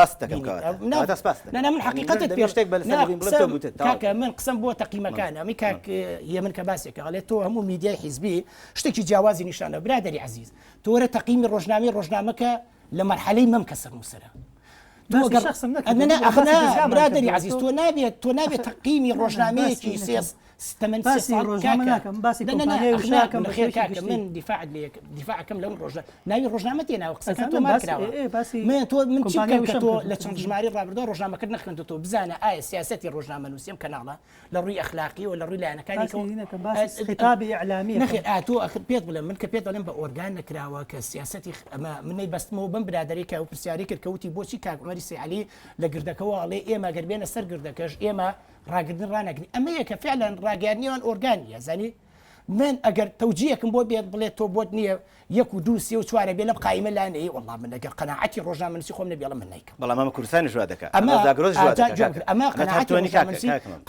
من حقیقەتت پێشتێک کاکە من قسم بۆ تەقیمەکان ئەمی کاک من کە باسێکە ئەڵێت تۆ هەموو میدیای حیزبی شتێکی جیاوازی نیشانە برادەری عزیز تۆ وەرە تەقیمی ڕۆژنامەکە لە مەرحەلەی مەم کە سەرنووسەرە برادری عزیز تۆ نابێت تەقیمی ڕۆژنامەیەکی من دیفاعکەم لەم ڕۆژە ناوی ڕۆژنامە تێناوە قسەکە تۆ ماکراوە من چ بکەم کە تۆ لە چەند ژماری ڕابردووە ڕۆژنامەکە نەخوێنێتەوە تۆ بزانە ئایا سیاسەتی ڕۆژنامەنووسیم کەناڵە لە ڕووی ئەخلاقی و لە ڕووی لایەنەکانی خطابی ئیعلامی نەخێر تۆ پێت بڵێم من کە پێت دەڵێم بە ئۆرگان نەکراوە کە سیاسەتی منەی بەستمەوە بم برادەرێکە و پرسیاری کرد کەوتی بۆچی کاک عومەری سەیعەلی لە گردەکەەوە ئەڵێ ئێمە گەر بێنە سەر گردەکەش ئێمە ڕاگردن ڕانەگرین ئەمە یەکە فعلەن ڕاگەیاندنیوان ئۆرگانیە زانی من ئەگەر تەوجیهەکەم بۆ بێت بڵێت تۆ بۆت نییە 1 و 2 3 و 4 بێ لەم قایمە لانەیە وەڵام من ئەگەر قەناعەتی ڕۆژنامەنووسی خۆم نەبێڵم من نیکەم بەڵام ئەمە کوردستانی ژوا دەکات ئەمە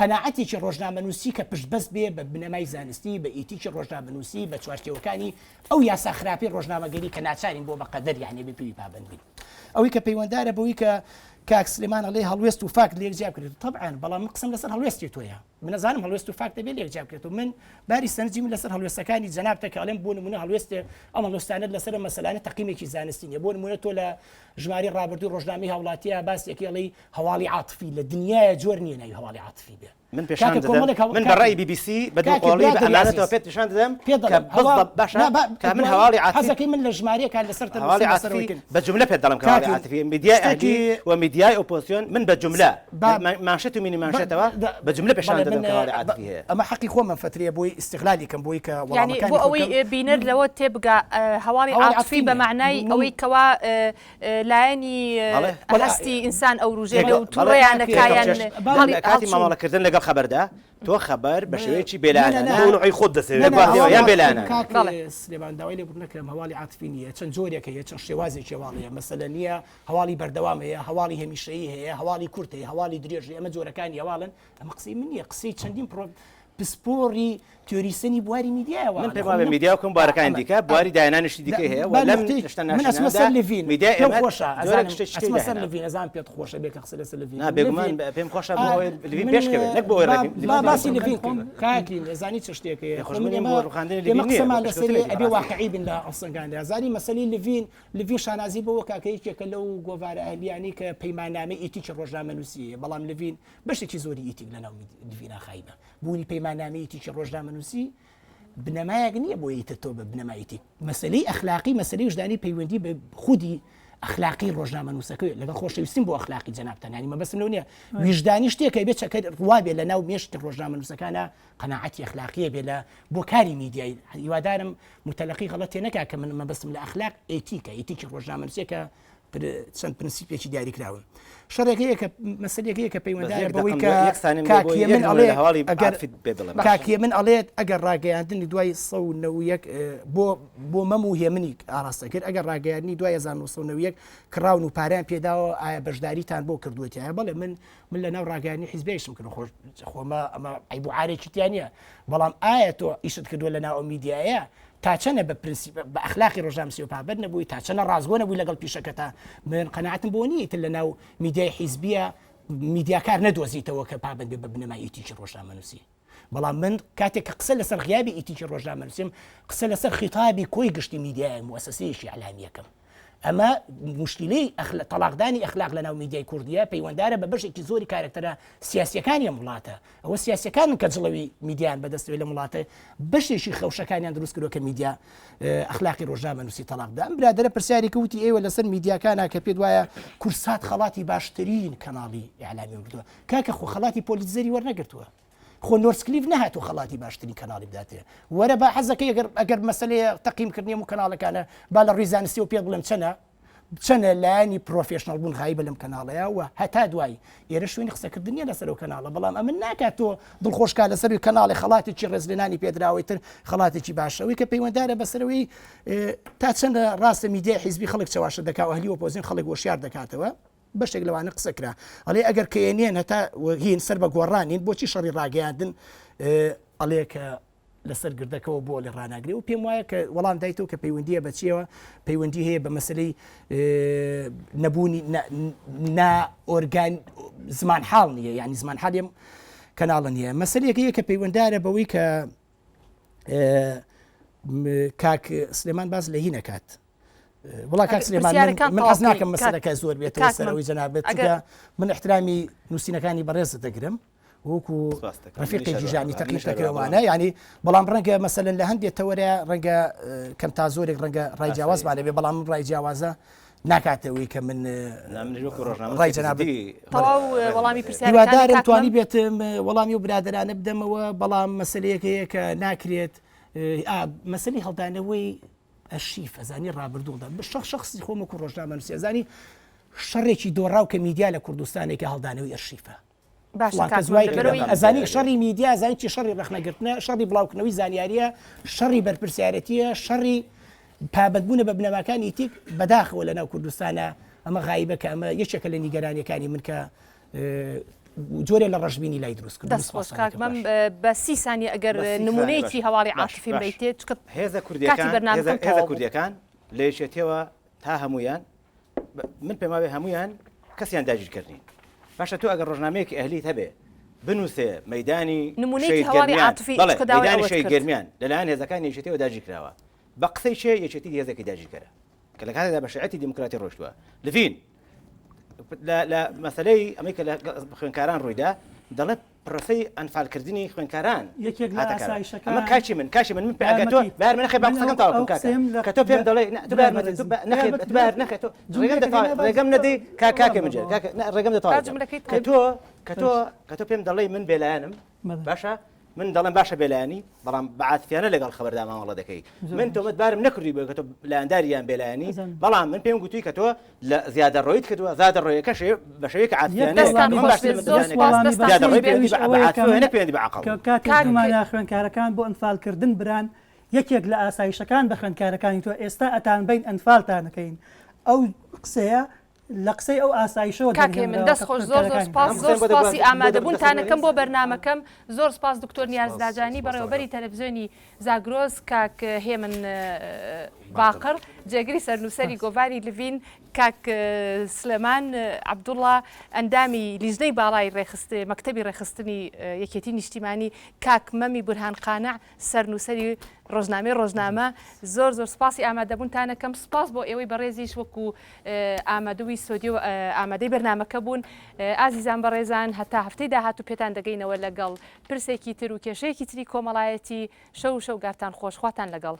قەناعەتێکی ڕۆژنامەنووسی کە پشت بەست بێ بە بنەمای زانستی بە ئیتیکی ڕۆژنامەنووسی بە چوارچێوەکانی ئەو یاسا خراپی ڕۆژنامەگەری کە ناچارین بۆ بەقەدەر یعنی بپێوی پابەند بین ئەوەی کە پەیوەنددارە بەوەی کە کاک سلێمان ئەڵێ هەڵوێست و فاکت لێک جیاب کرێت طبعاً بەڵام من قسم لەسەر هەڵوێستی تۆیە من نەزانم هەڵوێست و فاکت دەبێت لێک جیاب کرێت و من باری سەرنجی من لەسەر هەڵوێستەکانی جەنابتە کە ئەڵێم بۆ نمونە هەڵوێستێ ئەمە هەڵوێستانت لەسەر مەسەلانە تەقیمێکی زانستینیە بۆ نمونە تۆ لە ژماری ڕابردووی ڕۆژنامەی هاوڵاتیە باسێکی ئەڵێ هەواڵی عاتفی لە دنیای جۆر نییە ناوی هەواڵی عاتفی بێ من پێشان من بەڕای BBC بەدوقۆڵی بە ئەمانەتەوە پێت پیشان دەدەم باشە کە من هەواڵی حەزەکەی من لە ژمارەیەکان لەسەر هەواڵی عاتفی بە جملە پێت دەڵم کە هەواڵی عاتفی میدیای ئەهلی و میدیای ئۆپۆزیسیۆن من بە جملە مانشێت و مینی مانشێتەوە بە جملە پیشان دەدەم کە هەواڵی عاتفی هەیە ئەمە حەقی خۆمە فترەیە بۆی استقلالی کەم بۆی کە وەڵامەکانی بۆ ئەوەی بینەر لەوە تێبگا هەواڵی عاتفی بە معنای ئەوەی کەوا لایەنی هەستی ئینسان ئەو ڕوژێ لەو تووڕێیانەکایان کاتی مامەڵەکردن لەگەڵ خەبەردا تۆ خەبەر بە شێوەیەکی بێلایەنە خۆت دەسێت بێلایەنە سلێمان داوای لێ نەکرم هەواڵی عاتفی نییە چەند جۆرێکە هەیە چەند شێوازێکی هەواڵەیە مەسەلە نییە هەواڵی بەردەوام هەیە هەواڵی هەمیشەیی هەیە هەواڵی کورت هەیە هەواڵی درێژ ئەمە جۆرەکانی هەواڵن ئەمە قسەی من نییە قسەی چەندین پسپۆری تیۆریسەنی بواری میدیاوە من پێم وایە میدیاکەم بوارەکانی دیکە بواری داهێنانیشتی دیکەی هەیە لەم من ئەسمەسەر لڤین میدیا خۆشە ئەسمەسەر لڤین ئەزان پێت خۆشە بێت قسە لەسەر لڤین بێگومان پێم خۆشە بۆ لڤین پێشکەوێت نەک بۆ باسی لڤین کاکین ئەزانی چ شتێکەیە ڕوخاندنی قسەمان لەسەر ئەبێ واقعی بن لە ئەسەنگاندا ئەزانی مەسەلەی لڤین شانازی بەوە کاکەیەکێکە لەو گۆڤارە ئەهلیانی کە پەیماننامەی ئیتیکی ڕۆژنامەنووسیە بەڵام لڤین بەشێکی زۆری ئیتیک لەناو لڤینە خایبە بوونی پەیماننامەی ئیتیکی ڕۆژنامەنووسی بنەمایەک نییە بۆ یتە تۆ بە بنەمایەتی مەسلەی ئەخلاقی مەسلەی وجدانی پەیوەندی بە خودی ئەخلاقی ڕۆژنامەنووسەکە لەگەڵ خۆشەویستیم بۆ ئەخلاقی جەنابتان ینی مەبەستم لەو نییە ویژدانی شتێکە بێت چەکە ڕوا بێ لە ناو مێشتی ڕۆژنامەنووسەکانە قەناعەتی ئەخلاقیە بێ لە بۆ کاری میدیای هیوادارم متەلەقی غەڵەت تێ نەکا کە من مەبەستم لە ئەخلاق ئێتیکە ئێتیکی ڕۆژنامەنووسیەکە چەند پرینسیپێکی دیاریکراون شەڕێکەیە کە مەسەلێکەیە کە پەیوەنددارە بەوەی کاکیە من ئەڵێت ئەگەر ڕاگەیاندنی دوای 1990 بۆ مەم و هێمنی ئاراستە کرد ئەگەر ڕاگەیاندنی دوای 1990 کراون و پاریان پێداوە ئایا بەشداریتان بۆ کردوێتیە بەڵێ من لە ناو ڕاگەیاندنی حیزبیشم کرد خۆمە ئەمە عیب و عارێکیتیان نییە بەڵام ئایا تۆ ئیشت کردووە لە ناو میدیایە تا چەنە بە پرینسیپ بە ئەخلاقی ڕۆژنامەنووسی و پابەر نەبووی تا چەنە ڕازگۆ نەبووی لەگەڵ پیشەکەتا من قەناعەتم بۆ نییە لە ناو میدیای حیزبیە میدیاکار نەدۆزیتەوە کە پابەندی بە بنەمای ئیتیکی ڕۆژنامەنووسی بەڵام من کاتێک کە قسە لەسەر غیابی ئیتیکی ڕۆژنامەنووسیم قسە لەسەر خیتابی کۆی گشتی میدیای موسسەیەکی ئەعلامیەکەم ئەمە مشکلەی تەلاقدانی ئەخلاق لە ناو میدیای کوردیە پەیوەنددارە بە بەشێکی زۆری کارکتەرە سیاسیەکانی وڵاتە ئەوە سیاسەکان کە جڵەوی میدیان بەدەستەوەی لە وڵاتە بەشێکی خەوشەکانیان دروست کردووە کە میدیا ئەخلاقی ڕۆژنامەنووسی تەلاقدا ئەم برادرە پرسیاری کەوتی ئێوە لەسەر میدیاکانە کە پێت وایە کورسات خەڵاتی باشترین کەناڵی ئیعلامی کردووە کاکە خۆ خەڵاتی پۆلیتزەری وەرنەگرتووە خۆ نۆرسکلیف نەهاتوو خەڵاتی باشترین کەناڵی بداتێ وەرە بە حەزەکەی ئەگەر مەسەلەیە تەقییمکردنی و کەناڵەکانە با لە ڕووی زانستی و پێ بڵێم چەنە لایانی پرۆفێشنەڵ بوون غایبە لەم کەناڵەیە و هەتا دوای ئێرە شوێنی قسەکردنیە لەسەر و کەناڵە بەڵام ئەمن ناکات تۆ دڵخۆشکا لەسەروی کەناڵی خەڵاتێکی ڕێزلێنانی پێدراوەیتر خەڵاتێکی باشەوەی کە پەیوەنددارە بەسەرەوەی تا چەندە ڕاستە میدیای حیزبی خەڵک چاواشە دەکا و هەلی ئۆپۆزیۆن خەڵک وەشیار دەکاتەوە بەشێک لەوانە قسەکرا ئەڵێ ئەگەر کەێنێن هەتا هین سەر بە گۆڕانین بۆچی شەڕی ڕاگەیاندن ئەڵێ کە لەسەر گردەکەەوە بۆ لە ڕناگری و پێم وایە کە وەڵام دایتەوە کە پەیوەندیە بەچیەوە پەیوەندی هەیە بە مەسلەی نەبوونی ئۆرگان زمان حاڵ نییە یعنی زمان حالیم کەناڵە نیە مەسلەیەکەیە کە پەیوەنددارە بەوەی کە کاک سلێمان باز لە هی نەکات وڵا کاک سلێمان من حەز ناکەم مەسەلەکە زۆر بێتەوە سەرەوەی جەنابێت من احترامی نووسینەکانی بەڕێزت دەگرم وەکو ڕفیقی جیژانی تەقلید دەکرێوانە ینی بەڵام ڕەنگە مەسەلەن لە هەندێک تەوەرە ڕەنگە کەم تا زۆرێک ڕەنگە ڕای جیاوازمانە بێ بەڵام ڕای جیاوازە ناکاتەوەی کە من ڕای جەنابەتی وەڵامی هیوادارم توانی بێتم وەڵامی و برادرانە بدەمەوە بەڵام مەسەلەیەکەیە کە ناکرێت مەسەلی هەڵدانەوەی ئەشیف ئەزانی ڕابردوودا شخصی خۆمەکو ڕۆژنامەنووسی ئەزانی شەڕێکی دۆڕاو کە میدیا لە کوردستانێکە هەڵدانەوەی ئەشیفە ئەزانی شەڕی میدیا زانانی چی شەڕی ڕخنەگرتنە شەڕی بڵاوکردنەوەی زانیاریە شەڕی بەرپرسیارەتیە شەڕی پابەتبوونە بە بنەماکانی تیک بەداخەوە لە ناو کوردستانە ئەمە غایبە کە ئەمە یەکێکە لە نیگەرانیەکانی من کە جۆرێ لە ڕژبینی لای دروست کرد دەستخۆشکاکمەم بە 30 ثانیە ئەگەر نمونەیەکی هەواڵی عاتفی بیتێت هێزە کوردیەکان لە یەکێتیەوە تا هەمویان من پێم وایە هەمویان کەسیان داگیرکردنی باشە تۆ ئەگەر ڕۆژنامەیەکی ئەهلیت هەبێ بنووسێ مەیدانی مەیدانی شەی گەرمیان لەلایەن هێزەکانی یەکێتیەوە داگیرکراوە بە قسەی شێ یەکێتی هێزێکی داگیرکەرە کە لە کاتێکدا بە شایەتی دیموکراتی ڕۆشتووە لەڤین لە مەسەلەی ئەمریکا لە خوێنکاران ڕوویدا دەڵێت پرۆسەی ئەنفالکردنی خوێنکاران ئەمە کاچی من من پێگەتۆ بار من نەخێ با قسەکەم تاوەکەم کە تۆ پێم دەڵێ ڕێگەم نەدەی کاکێ مجێ ڕێگەم دەتوانێت کە تۆ پێم دەڵێ من بێلایەنم باشە من دەڵێم باشە بێلایانی بەڵام بەعاتفیانە لەگەڵ خەبەرداماوەڵە دەکەی من تۆمەت بارم نەکردی بۆ کە تۆ لایەنداریان بێلایانی بەڵام من پێم گوتووی کە تۆ لە زیادە ڕۆیت کردووە زیادە ڕۆیەکە بە شێوەیەکی عاتفیانەکاتێکمانە خوێنکارەکان بۆ ئەنفالکردن بران یەکێک لە ئاسایشەکان بە خوێنکارەکانی تۆ ئێستا ئەتان بین ئەنفالتانەکەین ئەو قسەیە لە قسەی ئەو ئاسایشەوە کاکێ من دەستخۆش زۆر سپاسی ئامادەبوونتانەکەم بۆ بەرنامەکەم زۆر سپاس دکتۆر نیازداجانی بەڕێوەبەری تەلەڤیزیۆنی زاگرۆز کاک هێمن باقر جێگری سەرنووسەری گۆڤاری لڤین کاک سلێمان عەبدوڵڵا ئەندامی لیژنەی باڵای مەکتەبی ڕێخستنی یەکێتی نیشتیمانی کاک مەمی بورهان قانع سەرنووسەری ڕۆژنامە زۆر سپاسی ئامادەبوونتانەکەم سپاس بۆ ئێوەی بەڕێزیش وەکو ئامادەوی سۆدی و ئامادەی بەرنامەکە بوون ئازیزان بەڕێزان هەتا هەفتەی داهاتوو پێتان دەگەینەوە لەگەڵ پرسێکی تر و کێشەیەکی تری کۆمەڵایەتی شەو گارتان خۆشخواتان لەگەڵ